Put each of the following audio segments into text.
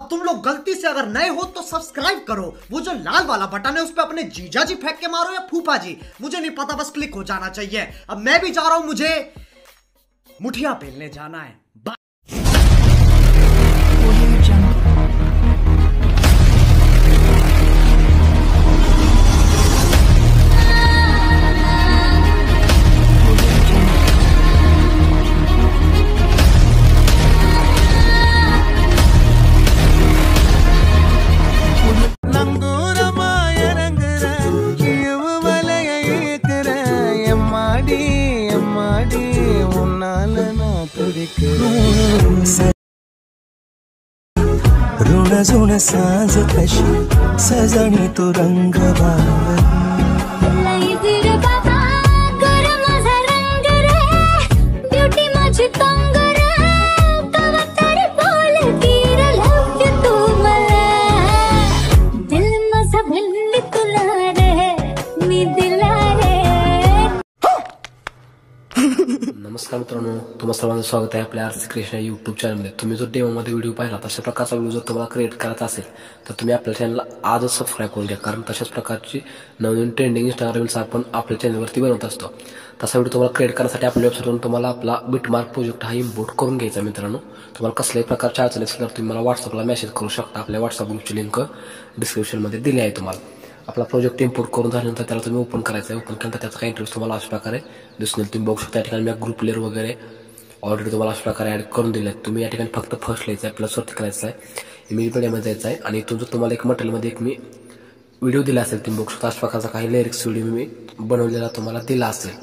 तुम लोग गलती से अगर नए हो तो सब्सक्राइब करो, वो जो लाल वाला बटन है उस पर अपने जीजा जी फेंक के मारो या फूफा जी, मुझे नहीं पता, बस क्लिक हो जाना चाहिए। अब मैं भी जा रहा हूं, मुझे मुठिया पेलने जाना है। ऋण झुण साँझ कशी सजनी तो रंग नमस्कार मित्रांनो, तुम्हा सर्वांचं स्वागत आहे आपल्या आरसी क्रिएशन या यूट्यूब चॅनलमध्ये। तुम्ही जर डेमोमध्ये व्हिडिओ पाहिला तशा प्रकारचा व्हिडिओ जर तुम्हाला क्रिएट करायचा असेल तर तुम्ही आपल्या चॅनलला आजच सबस्क्राईब करून घ्या, कारण तशाच प्रकारची नवीन ट्रेंडिंग इंस्टाग्राम रील्स आपण आपल्या चॅनलवरती बनवत असतो। तसा व्हिडिओ तुम्हाला क्रिएट करण्यासाठी आपल्या वेबसाईटवरून तुम्हाला आपला बिटमार्क प्रोजेक्ट हा इम्पोर्ट करून घ्यायचा। मित्रांनो, तुम्हाला कसल्याही प्रकारच्या अडचणी असेल तर तुम्ही मला व्हॉट्सअपला मेसेज करू शकता। आपल्या व्हॉट्सअप ग्रुपची लिंक डिस्क्रिप्शनमध्ये दिली आहे। तुम्हाला आपला प्रोजेक्ट इम्पोर्ट करून झाल्यानंतर त्याला तुम्ही ओपन करायचं आहे। ओपन केल्यानंतर त्याचा काही इंटरव्ह्यू तुम्हाला अशा प्रकारे दिसून येईल। तुम्ही बघू शकता या ठिकाणी मी ग्रुप लेअर वगैरे ऑलरेडी तुम्हाला अशा प्रकारे ॲड करून दिले आहेत। तुम्ही या ठिकाणी फक्त फर्स्ट लिहायचं आहे, प्लसवरती करायचं आहे, इमेज मीडियामध्ये जायचं आहे आणि इथून जर तुम्हाला एक मटेरियलमध्ये एक मी व्हिडिओ दिला असेल, तुम्ही बघू शकता अशा प्रकारचा काही लिरिक्स व्हिडिओ मी बनवलेला तुम्हाला दिला असेल,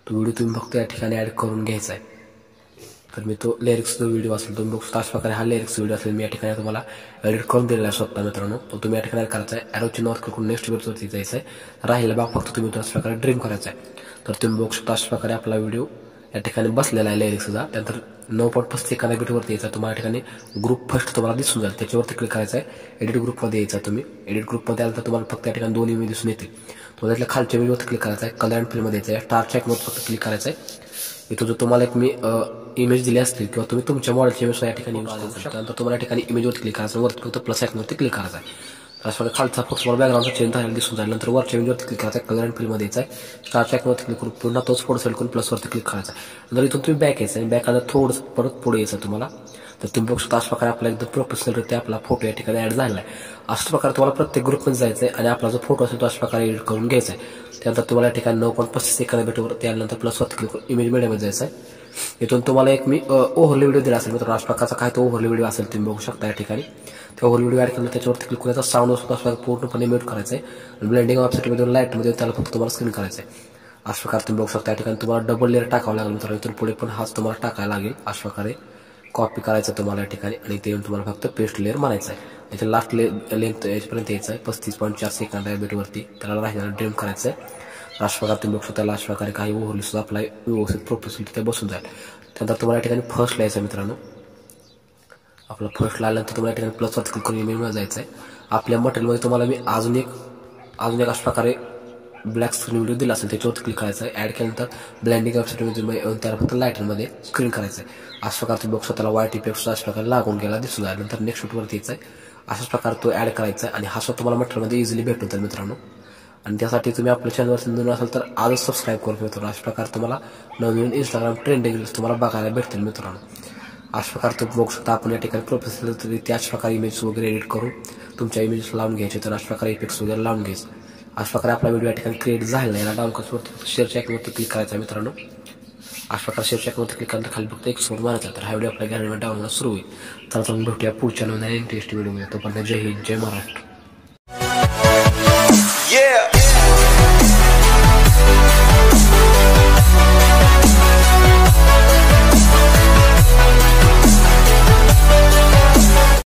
तो व्हिडिओ तुम्ही फक्त या ठिकाणी ॲड करून घ्यायचा आहे। तर मी तो लिरिक्स जो व्हिडिओ असेल तुम्ही बघू शकता अशा प्रकारे हा लिरिक्स व्हिडिओ असेल मी या ठिकाणी तुम्हाला एडिट करून दिलेला आहे स्वतः। मित्रांनो, तो तुम्ही या ठिकाणी करायचा आहे, ॲरोची नॉर्थ क्लिक करून नेक्स्ट व्हिडिओवरती जायचं आहे। राहिलेला भाग फक्त तुम्ही अशा प्रकारे ड्रीम करायचा आहे। तर तुम्ही बघू शकता अशा प्रकारे आपला व्हिडिओ या ठिकाणी बसलेला आहे लिरिक्सचा। त्यानंतर 9.35 बीटवरती यायचा, तुम्हाला या ठिकाणी ग्रुप फर्स्ट तुम्हाला दिसून जाईल, त्याच्यावरती क्लिक करायचं आहे। एडिट ग्रुपमध्ये यायचा, तुम्ही एडिट ग्रुपमध्ये आल्यानंतर तुम्हाला फक्त या ठिकाणी 2 इमेज दिसून येतील। तुम्हाला त्यातल्या खालच्या व्हिडिओवरती क्लिक करायचं आहे, कलर अँड फिल्ममध्ये यायचं आहे, स्टार चॅकवर फक्त क्लिक करायचं आहे। इथं जर तुम्हाला एक मी इमेज दिली असतील किंवा तुम्ही तुमच्या मॉडेलची इमेज या ठिकाणी यूज करू शकता, त्यानंतर तुम्हाला या ठिकाणी इमेजवरती क्लिक करायचं, वरती फक्त प्लस आयकॉनवरती क्लिक करायचं आहे। अशा खालचा फक्त तुम्हाला बॅकग्राऊंडचा चेंज झालेला दिसून जाईल। नंतर वरच्या इमेजवरती क्लिक करायचं आहे, कलर अँड फिल्ममध्ये यायचं आहे, स्टार चॅकवरती क्लिक करून पुन्हा तोच फोटो सिलेक्ट करून प्लसवरती क्लिक करायचा आहे। नंतर इथून तुम्ही बॅक यायचं आहे, बॅक आलं थोडंसं परत पुढे यायचं तुम्हाला। तर तुम्ही बघू शकता अशा प्रकारे आपला एकदम प्रोफेशनलरित्या आपला फोटो या ठिकाणी ॲड झाला आहे। अशाच प्रकारे तुम्हाला प्रत्येक ग्रुपमध्ये जायचं आहे आणि आपला जो फोटो असेल तो अशा प्रकारे एडिट करून घ्यायचा आहे। त्यानंतर तुम्हाला या ठिकाणी 9.35 बीटवर त्यानंतर प्लसवरती क्लिक करून इमेज मीडियामध्ये जायचं आहे। इथून तुम्हाला एक मी ओव्हरले व्हिडिओ दिला असेल मित्रांनो, अशा प्रकारचा काय तो ओव्हरले व्हिडिओ असेल तुम्ही बघू शकता या ठिकाणी। त्या ओव्हरले व्हिडिओ ॲड केला त्याच्यावरती क्लिक करायचा, साऊंड असतो अशा पूर्णपणे म्यूट करायचं आहे आणि ब्लेंडिंग ऑप्शनमध्ये लाईटमध्ये त्याला फक्त तुम्हाला स्क्रीन करायचं आहे। अशा प्रकारे तुम्ही बघू शकता या ठिकाणी तुम्हाला डबल लेअर टाकावं लागेल मित्रांनो, इथून पुढे पण हाच तुम्हाला टाकायला लागेल। अशा प्रकारे कॉपी करायचं तुम्हाला या ठिकाणी आणि ते तुम्हाला फक्त पेस्ट लेअर मारायचं आहे। याच्या लास्ट लेंथ याच्यापर्यंत यायचं आहे, 35.4 या बीटवरती त्याला राहिलेला ड्रीम करायचं आहे। अशा प्रकारे तुम्ही बघू शकता अशा प्रकारे काही ओव्हरले सुद्धा आपला व्यवस्थित प्रोफेशनल ते बसून जाईल। त्यानंतर तुम्हाला या ठिकाणी फर्स्ट लिहायचं आहे मित्रांनो, आपलं फर्स्ट लाल्यानंतर तुम्हाला या ठिकाणी प्लसवरती क्लिक करून इमेजमध्ये जायचं आहे। आपल्या मटेरियलमध्ये तुम्हाला मी अजून एक अशा प्रकारे ब्लॅक स्क्रीन व्हिडिओ दिला असेल त्याच्यावरती क्लिक करायचं आहे। ॲड केल्यानंतर ब्लेंडिंग ऑप्शनमध्ये त्याला फक्त लाईटमध्ये स्क्रीन करायचं आहे। अशा प्रकारे तुम्ही बघू शकता त्याला व्हाईट इफेक्ट अशा प्रकारे लागून गेला दिसून जाईल। नंतर नेक्स्ट शूटवरती यायचं आहे, अशाच प्रकारे तो ॲड करायचा आहे आणि हा सुद्धा तुम्हाला मटेरियलमध्ये इझिली भेटून जाईल मित्रांनो। आणि त्यासाठी तुम्ही आपल्या चॅनलवर नवीन असाल तर आजच सबस्क्राईब करून मित्रांनो। अशा प्रकारे तुम्हाला नवीन इंस्टाग्राम ट्रेंडिंग रील्स तुम्हाला बघायला भेटतील मित्रांनो। अशा प्रकारे तुम्ही बघू शकता आपण या ठिकाणी प्रोफेशनल त्याच प्रकारे इमेज वगैरे एडिट करून तुमच्या इमेज लावून घ्यायचे, तर अशा प्रकारे इफेक्ट्स वगैरे लावून घ्यायचे। अशा प्रकारे आपला व्हिडिओ या ठिकाणी क्रिएट झालेला आहे। याला डाउनलोडवरती शेअरच्या आयकॉनवरती क्लिक करायचा मित्रांनो। अशा प्रकारे शेअरच्या आयकॉनवरती क्लिक केल्यानंतर खाली फक्त एक्सपोर्ट मारायचा, तर हा व्हिडिओ आपल्या गॅलरीमध्ये डाउनलोड सुरू होईल। तर आपण भेटूया पुढच्या नवीन इंटरेस्टिंग व्हिडिओमध्ये। तोपर्यंत जय हिंद, जय महाराष्ट्र।